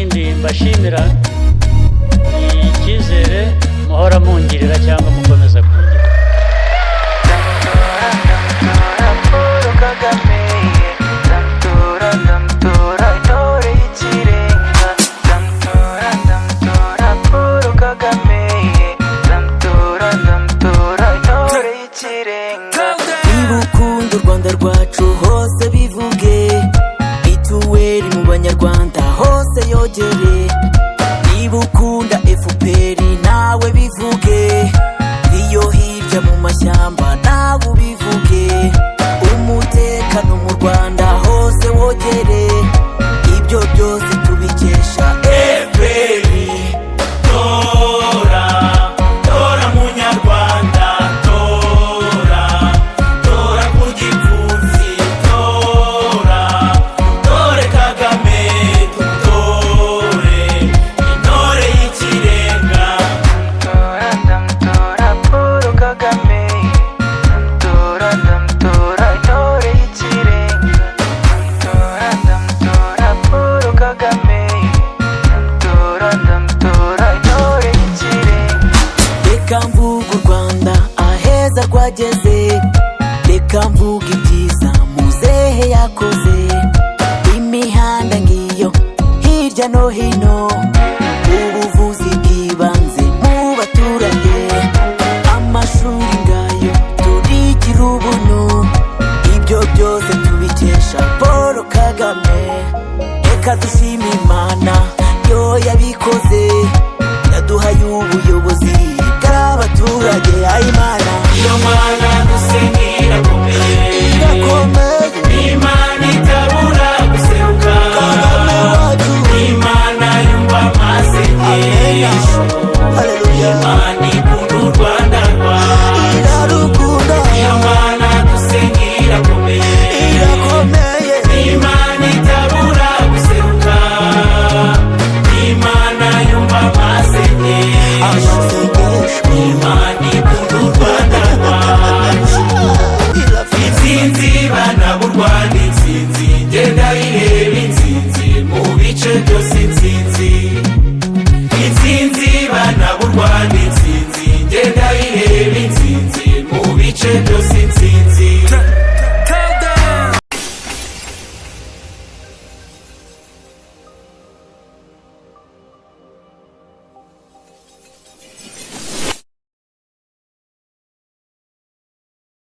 ikindi mbashimira ni icyizere muhora mungirira cyangwa mukomeza kungirira. Ibukunda u Rwanda rwacu hose bivuge, mituweli mu banyarwanda hose yogere. Ibukunda FPR nawe bivuge, iyo hirya mu mashyamba nawe ubivuge. Umutekano mu Rwanda hose wogere, ibyo byose tubikesha FPR. Tora, tora munyarwanda, tora, tora ku gipfunsi, tora, tore Kagame, dutore, intore y'ikirenga. Ndamutora Paul Kagame, ndamutora intore y'ikirenga. Ndamutora Paul Kagame, ndamutora intore y'ikirenga. Reka mvuge u Rwanda aheza rwageze, reka mvuge ibyiza muzehe yakoze. Imihanda ngiyo hirya no hino, ubuvuzi bw'ibanze mu baturage, amashuri ngayo turigira ubuntu. Ibyo byose tubikesha Paul Kagame. Reka dushime Imana yo yabikoze, yaduhaye ubuyobozi bw'abaturage. Ayimana Iyo Mana dusenga